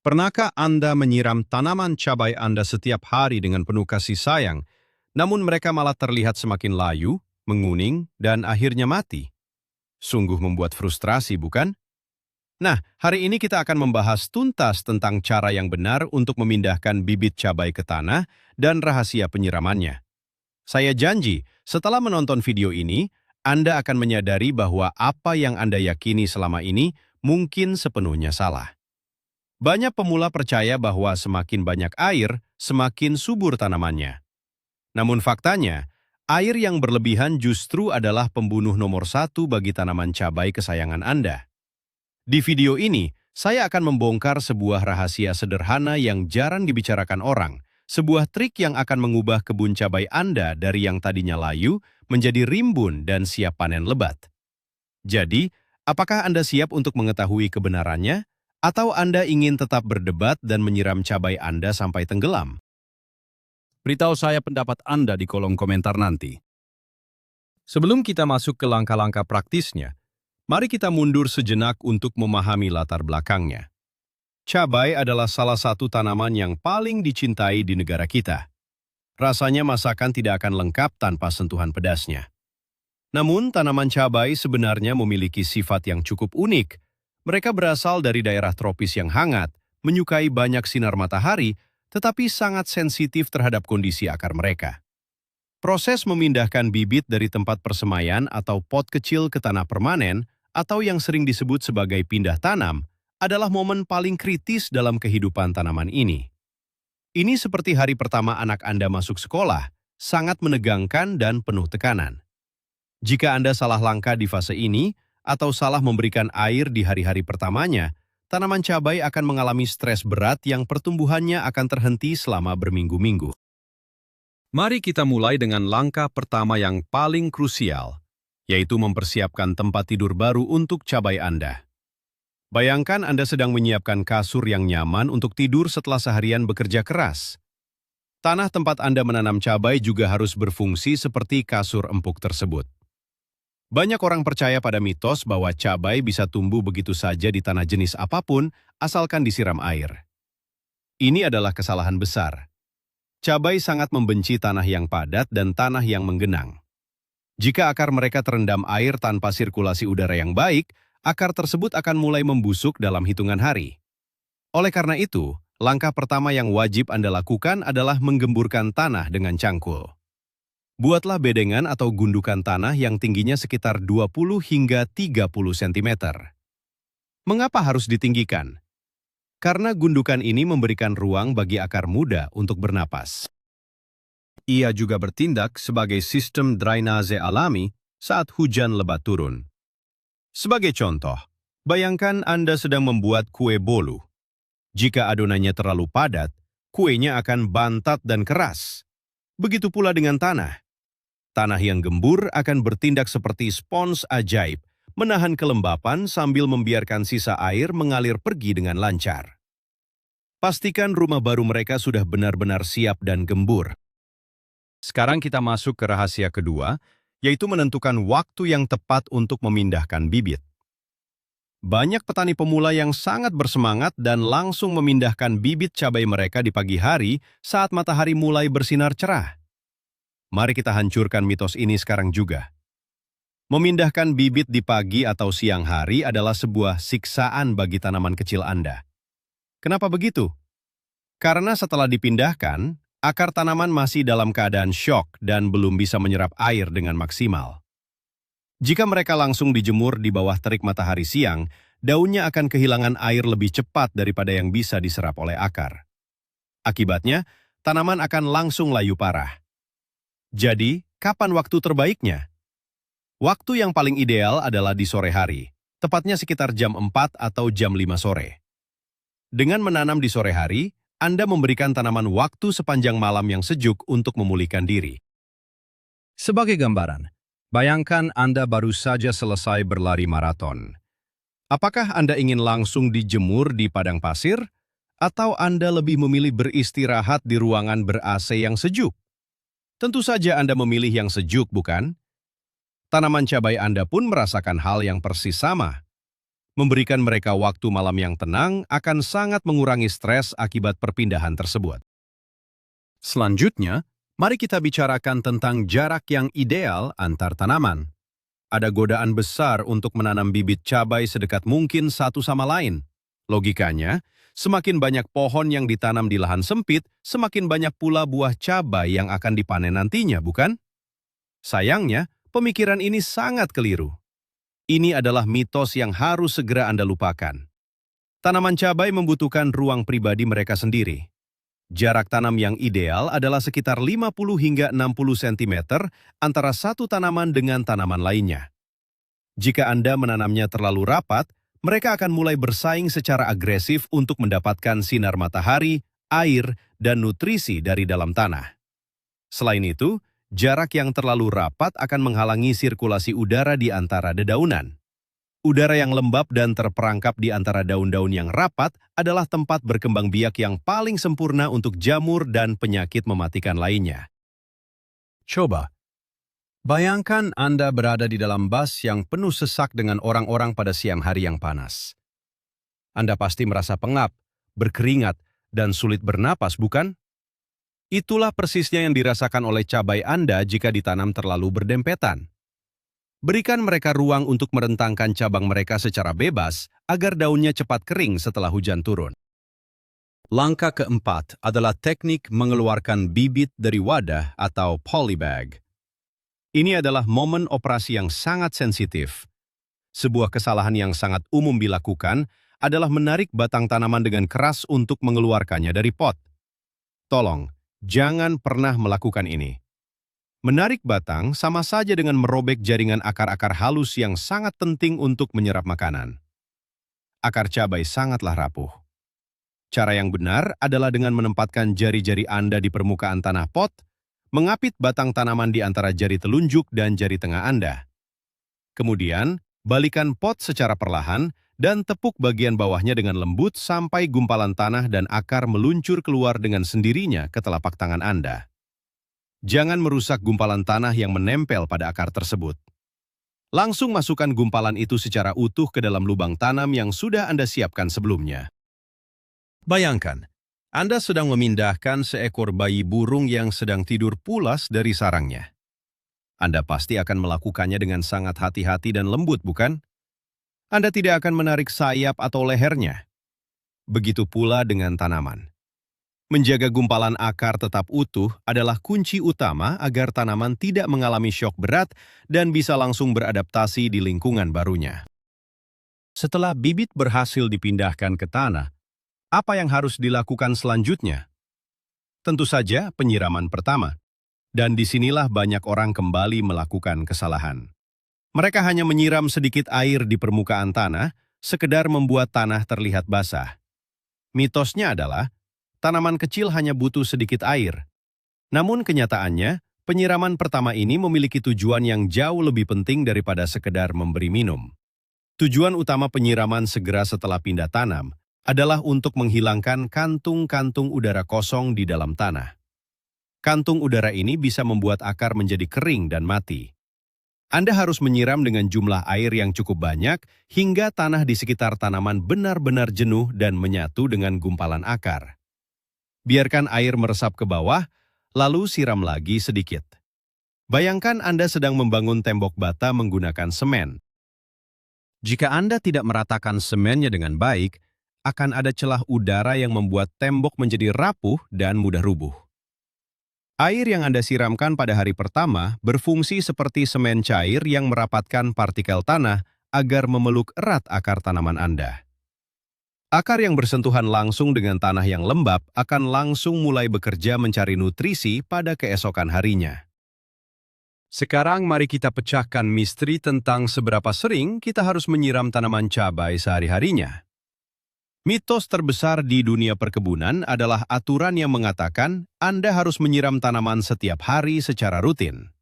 Pernahkah Anda menyiram tanaman cabai Anda setiap hari dengan penuh kasih sayang, namun mereka malah terlihat semakin layu, menguning, dan akhirnya mati? Sungguh membuat frustrasi, bukan? Nah, hari ini kita akan membahas tuntas tentang cara yang benar untuk memindahkan bibit cabai ke tanah dan rahasia penyiramannya. Saya janji, setelah menonton video ini, Anda akan menyadari bahwa apa yang Anda yakini selama ini mungkin sepenuhnya salah. Banyak pemula percaya bahwa semakin banyak air, semakin subur tanamannya. Namun faktanya, air yang berlebihan justru adalah pembunuh nomor satu bagi tanaman cabai kesayangan Anda. Di video ini, saya akan membongkar sebuah rahasia sederhana yang jarang dibicarakan orang, sebuah trik yang akan mengubah kebun cabai Anda dari yang tadinya layu menjadi rimbun dan siap panen lebat. Jadi, apakah Anda siap untuk mengetahui kebenarannya? Atau Anda ingin tetap berdebat dan menyiram cabai Anda sampai tenggelam? Beritahu saya pendapat Anda di kolom komentar nanti. Sebelum kita masuk ke langkah-langkah praktisnya, mari kita mundur sejenak untuk memahami latar belakangnya. Cabai adalah salah satu tanaman yang paling dicintai di negara kita. Rasanya masakan tidak akan lengkap tanpa sentuhan pedasnya. Namun, tanaman cabai sebenarnya memiliki sifat yang cukup unik. Mereka berasal dari daerah tropis yang hangat, menyukai banyak sinar matahari, tetapi sangat sensitif terhadap kondisi akar mereka. Proses memindahkan bibit dari tempat persemaian atau pot kecil ke tanah permanen, atau yang sering disebut sebagai pindah tanam, adalah momen paling kritis dalam kehidupan tanaman ini. Ini seperti hari pertama anak Anda masuk sekolah, sangat menegangkan dan penuh tekanan. Jika Anda salah langkah di fase ini, atau salah memberikan air di hari-hari pertamanya, tanaman cabai akan mengalami stres berat yang pertumbuhannya akan terhenti selama berminggu-minggu. Mari kita mulai dengan langkah pertama yang paling krusial, yaitu mempersiapkan tempat tidur baru untuk cabai Anda. Bayangkan Anda sedang menyiapkan kasur yang nyaman untuk tidur setelah seharian bekerja keras. Tanah tempat Anda menanam cabai juga harus berfungsi seperti kasur empuk tersebut. Banyak orang percaya pada mitos bahwa cabai bisa tumbuh begitu saja di tanah jenis apapun, asalkan disiram air. Ini adalah kesalahan besar. Cabai sangat membenci tanah yang padat dan tanah yang menggenang. Jika akar mereka terendam air tanpa sirkulasi udara yang baik, akar tersebut akan mulai membusuk dalam hitungan hari. Oleh karena itu, langkah pertama yang wajib Anda lakukan adalah menggemburkan tanah dengan cangkul. Buatlah bedengan atau gundukan tanah yang tingginya sekitar 20 hingga 30 cm. Mengapa harus ditinggikan? Karena gundukan ini memberikan ruang bagi akar muda untuk bernapas. Ia juga bertindak sebagai sistem drainase alami saat hujan lebat turun. Sebagai contoh, bayangkan Anda sedang membuat kue bolu. Jika adonannya terlalu padat, kuenya akan bantat dan keras. Begitu pula dengan tanah. Tanah yang gembur akan bertindak seperti spons ajaib, menahan kelembapan sambil membiarkan sisa air mengalir pergi dengan lancar. Pastikan rumah baru mereka sudah benar-benar siap dan gembur. Sekarang kita masuk ke rahasia kedua, yaitu menentukan waktu yang tepat untuk memindahkan bibit. Banyak petani pemula yang sangat bersemangat dan langsung memindahkan bibit cabai mereka di pagi hari saat matahari mulai bersinar cerah. Mari kita hancurkan mitos ini sekarang juga. Memindahkan bibit di pagi atau siang hari adalah sebuah siksaan bagi tanaman kecil Anda. Kenapa begitu? Karena setelah dipindahkan, akar tanaman masih dalam keadaan syok dan belum bisa menyerap air dengan maksimal. Jika mereka langsung dijemur di bawah terik matahari siang, daunnya akan kehilangan air lebih cepat daripada yang bisa diserap oleh akar. Akibatnya, tanaman akan langsung layu parah. Jadi, kapan waktu terbaiknya? Waktu yang paling ideal adalah di sore hari, tepatnya sekitar jam 4 atau jam 5 sore. Dengan menanam di sore hari, Anda memberikan tanaman waktu sepanjang malam yang sejuk untuk memulihkan diri. Sebagai gambaran, bayangkan Anda baru saja selesai berlari maraton. Apakah Anda ingin langsung dijemur di padang pasir? Atau Anda lebih memilih beristirahat di ruangan ber-AC yang sejuk? Tentu saja Anda memilih yang sejuk, bukan? Tanaman cabai Anda pun merasakan hal yang persis sama. Memberikan mereka waktu malam yang tenang akan sangat mengurangi stres akibat perpindahan tersebut. Selanjutnya, mari kita bicarakan tentang jarak yang ideal antar tanaman. Ada godaan besar untuk menanam bibit cabai sedekat mungkin satu sama lain. Logikanya, semakin banyak pohon yang ditanam di lahan sempit, semakin banyak pula buah cabai yang akan dipanen nantinya, bukan? Sayangnya, pemikiran ini sangat keliru. Ini adalah mitos yang harus segera Anda lupakan. Tanaman cabai membutuhkan ruang pribadi mereka sendiri. Jarak tanam yang ideal adalah sekitar 50 hingga 60 cm antara satu tanaman dengan tanaman lainnya. Jika Anda menanamnya terlalu rapat, mereka akan mulai bersaing secara agresif untuk mendapatkan sinar matahari, air, dan nutrisi dari dalam tanah. Selain itu, jarak yang terlalu rapat akan menghalangi sirkulasi udara di antara dedaunan. Udara yang lembab dan terperangkap di antara daun-daun yang rapat adalah tempat berkembang biak yang paling sempurna untuk jamur dan penyakit mematikan lainnya. Coba, bayangkan Anda berada di dalam bus yang penuh sesak dengan orang-orang pada siang hari yang panas. Anda pasti merasa pengap, berkeringat, dan sulit bernapas, bukan? Itulah persisnya yang dirasakan oleh cabai Anda jika ditanam terlalu berdempetan. Berikan mereka ruang untuk merentangkan cabang mereka secara bebas agar daunnya cepat kering setelah hujan turun. Langkah keempat adalah teknik mengeluarkan bibit dari wadah atau polybag. Ini adalah momen operasi yang sangat sensitif. Sebuah kesalahan yang sangat umum dilakukan adalah menarik batang tanaman dengan keras untuk mengeluarkannya dari pot. Tolong, jangan pernah melakukan ini. Menarik batang sama saja dengan merobek jaringan akar-akar halus yang sangat penting untuk menyerap makanan. Akar cabai sangatlah rapuh. Cara yang benar adalah dengan menempatkan jari-jari Anda di permukaan tanah pot, mengapit batang tanaman di antara jari telunjuk dan jari tengah Anda. Kemudian, balikan pot secara perlahan dan tepuk bagian bawahnya dengan lembut sampai gumpalan tanah dan akar meluncur keluar dengan sendirinya ke telapak tangan Anda. Jangan merusak gumpalan tanah yang menempel pada akar tersebut. Langsung masukkan gumpalan itu secara utuh ke dalam lubang tanam yang sudah Anda siapkan sebelumnya. Bayangkan, Anda sedang memindahkan seekor bayi burung yang sedang tidur pulas dari sarangnya. Anda pasti akan melakukannya dengan sangat hati-hati dan lembut, bukan? Anda tidak akan menarik sayap atau lehernya. Begitu pula dengan tanaman. Menjaga gumpalan akar tetap utuh adalah kunci utama agar tanaman tidak mengalami syok berat dan bisa langsung beradaptasi di lingkungan barunya. Setelah bibit berhasil dipindahkan ke tanah, apa yang harus dilakukan selanjutnya? Tentu saja penyiraman pertama. Dan disinilah banyak orang kembali melakukan kesalahan. Mereka hanya menyiram sedikit air di permukaan tanah, sekedar membuat tanah terlihat basah. Mitosnya adalah, tanaman kecil hanya butuh sedikit air. Namun kenyataannya, penyiraman pertama ini memiliki tujuan yang jauh lebih penting daripada sekedar memberi minum. Tujuan utama penyiraman segera setelah pindah tanam adalah untuk menghilangkan kantung-kantung udara kosong di dalam tanah. Kantung udara ini bisa membuat akar menjadi kering dan mati. Anda harus menyiram dengan jumlah air yang cukup banyak hingga tanah di sekitar tanaman benar-benar jenuh dan menyatu dengan gumpalan akar. Biarkan air meresap ke bawah, lalu siram lagi sedikit. Bayangkan Anda sedang membangun tembok bata menggunakan semen. Jika Anda tidak meratakan semennya dengan baik, akan ada celah udara yang membuat tembok menjadi rapuh dan mudah rubuh. Air yang Anda siramkan pada hari pertama berfungsi seperti semen cair yang merapatkan partikel tanah agar memeluk erat akar tanaman Anda. Akar yang bersentuhan langsung dengan tanah yang lembab akan langsung mulai bekerja mencari nutrisi pada keesokan harinya. Sekarang mari kita pecahkan misteri tentang seberapa sering kita harus menyiram tanaman cabai sehari-harinya. Mitos terbesar di dunia perkebunan adalah aturan yang mengatakan Anda harus menyiram tanaman setiap hari secara rutin.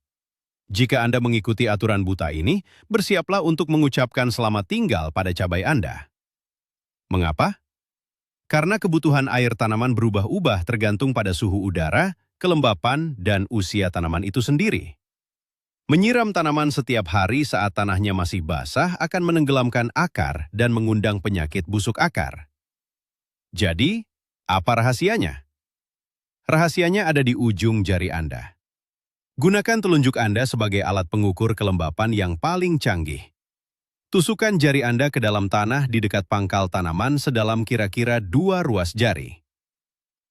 Jika Anda mengikuti aturan buta ini, bersiaplah untuk mengucapkan selamat tinggal pada cabai Anda. Mengapa? Karena kebutuhan air tanaman berubah-ubah tergantung pada suhu udara, kelembapan, dan usia tanaman itu sendiri. Menyiram tanaman setiap hari saat tanahnya masih basah akan menenggelamkan akar dan mengundang penyakit busuk akar. Jadi, apa rahasianya? Rahasianya ada di ujung jari Anda. Gunakan telunjuk Anda sebagai alat pengukur kelembapan yang paling canggih. Tusukkan jari Anda ke dalam tanah di dekat pangkal tanaman sedalam kira-kira 2 ruas jari.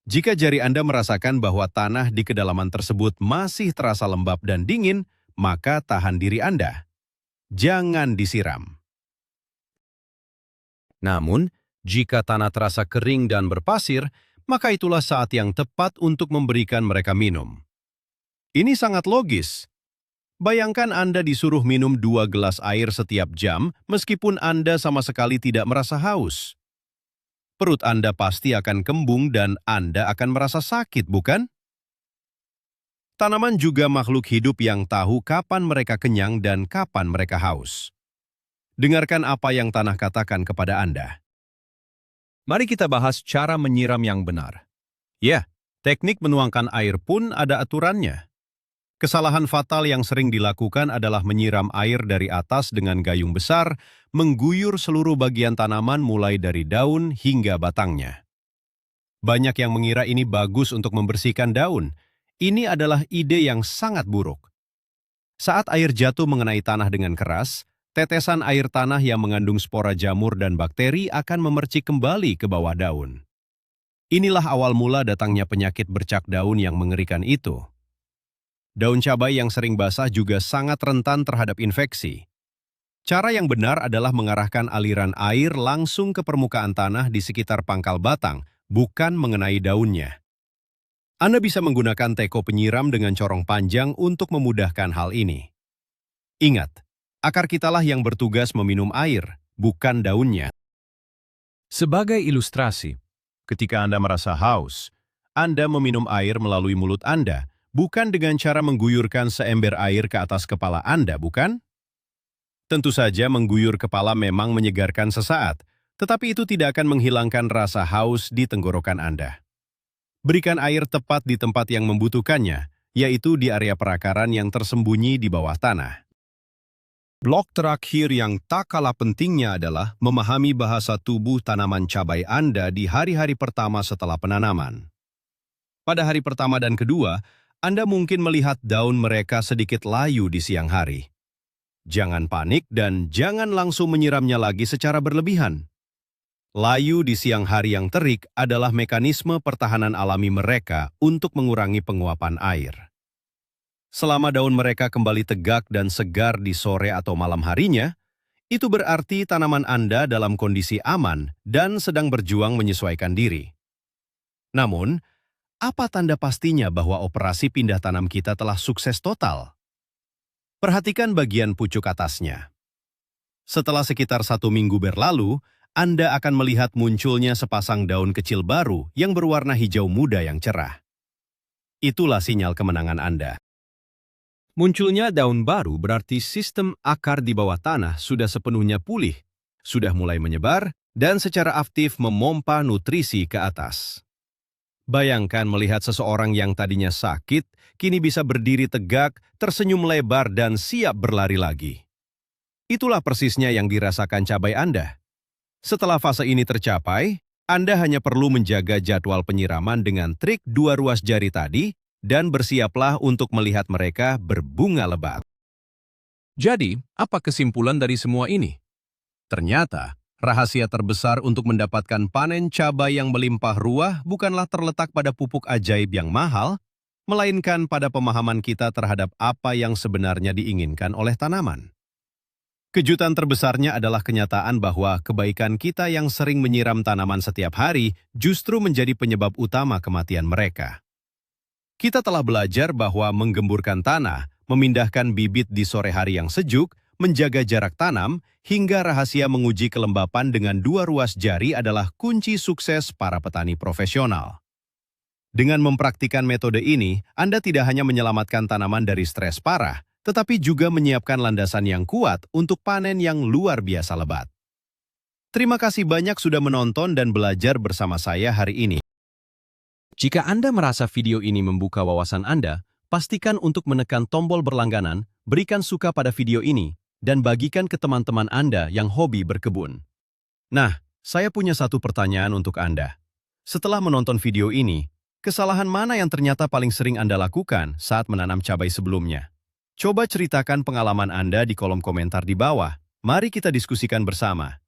Jika jari Anda merasakan bahwa tanah di kedalaman tersebut masih terasa lembab dan dingin, maka tahan diri Anda. Jangan disiram. Namun, jika tanah terasa kering dan berpasir, maka itulah saat yang tepat untuk memberikan mereka minum. Ini sangat logis. Bayangkan Anda disuruh minum 2 gelas air setiap jam meskipun Anda sama sekali tidak merasa haus. Perut Anda pasti akan kembung dan Anda akan merasa sakit, bukan? Tanaman juga makhluk hidup yang tahu kapan mereka kenyang dan kapan mereka haus. Dengarkan apa yang tanah katakan kepada Anda. Mari kita bahas cara menyiram yang benar. Ya, teknik menuangkan air pun ada aturannya. Kesalahan fatal yang sering dilakukan adalah menyiram air dari atas dengan gayung besar, mengguyur seluruh bagian tanaman mulai dari daun hingga batangnya. Banyak yang mengira ini bagus untuk membersihkan daun. Ini adalah ide yang sangat buruk. Saat air jatuh mengenai tanah dengan keras, tetesan air tanah yang mengandung spora jamur dan bakteri akan memercik kembali ke bawah daun. Inilah awal mula datangnya penyakit bercak daun yang mengerikan itu. Daun cabai yang sering basah juga sangat rentan terhadap infeksi. Cara yang benar adalah mengarahkan aliran air langsung ke permukaan tanah di sekitar pangkal batang, bukan mengenai daunnya. Anda bisa menggunakan teko penyiram dengan corong panjang untuk memudahkan hal ini. Ingat, akar kitalah yang bertugas meminum air, bukan daunnya. Sebagai ilustrasi, ketika Anda merasa haus, Anda meminum air melalui mulut Anda, bukan dengan cara mengguyurkan seember air ke atas kepala Anda, bukan? Tentu saja mengguyur kepala memang menyegarkan sesaat, tetapi itu tidak akan menghilangkan rasa haus di tenggorokan Anda. Berikan air tepat di tempat yang membutuhkannya, yaitu di area perakaran yang tersembunyi di bawah tanah. Blok terakhir yang tak kalah pentingnya adalah memahami bahasa tubuh tanaman cabai Anda di hari-hari pertama setelah penanaman. Pada hari pertama dan kedua, Anda mungkin melihat daun mereka sedikit layu di siang hari. Jangan panik dan jangan langsung menyiramnya lagi secara berlebihan. Layu di siang hari yang terik adalah mekanisme pertahanan alami mereka untuk mengurangi penguapan air. Selama daun mereka kembali tegak dan segar di sore atau malam harinya, itu berarti tanaman Anda dalam kondisi aman dan sedang berjuang menyesuaikan diri. Namun, apa tanda pastinya bahwa operasi pindah tanam kita telah sukses total? Perhatikan bagian pucuk atasnya. Setelah sekitar 1 minggu berlalu, Anda akan melihat munculnya sepasang daun kecil baru yang berwarna hijau muda yang cerah. Itulah sinyal kemenangan Anda. Munculnya daun baru berarti sistem akar di bawah tanah sudah sepenuhnya pulih, sudah mulai menyebar, dan secara aktif memompa nutrisi ke atas. Bayangkan melihat seseorang yang tadinya sakit, kini bisa berdiri tegak, tersenyum lebar, dan siap berlari lagi. Itulah persisnya yang dirasakan cabai Anda. Setelah fase ini tercapai, Anda hanya perlu menjaga jadwal penyiraman dengan trik 2 ruas jari tadi, dan bersiaplah untuk melihat mereka berbunga lebat. Jadi, apa kesimpulan dari semua ini? Ternyata, rahasia terbesar untuk mendapatkan panen cabai yang melimpah ruah bukanlah terletak pada pupuk ajaib yang mahal, melainkan pada pemahaman kita terhadap apa yang sebenarnya diinginkan oleh tanaman. Kejutan terbesarnya adalah kenyataan bahwa kebaikan kita yang sering menyiram tanaman setiap hari justru menjadi penyebab utama kematian mereka. Kita telah belajar bahwa menggemburkan tanah, memindahkan bibit di sore hari yang sejuk, menjaga jarak tanam, hingga rahasia menguji kelembapan dengan 2 ruas jari adalah kunci sukses para petani profesional. Dengan mempraktikkan metode ini, Anda tidak hanya menyelamatkan tanaman dari stres parah, tetapi juga menyiapkan landasan yang kuat untuk panen yang luar biasa lebat. Terima kasih banyak sudah menonton dan belajar bersama saya hari ini. Jika Anda merasa video ini membuka wawasan Anda, pastikan untuk menekan tombol berlangganan, berikan suka pada video ini dan bagikan ke teman-teman Anda yang hobi berkebun. Nah, saya punya satu pertanyaan untuk Anda. Setelah menonton video ini, kesalahan mana yang ternyata paling sering Anda lakukan saat menanam cabai sebelumnya? Coba ceritakan pengalaman Anda di kolom komentar di bawah. Mari kita diskusikan bersama.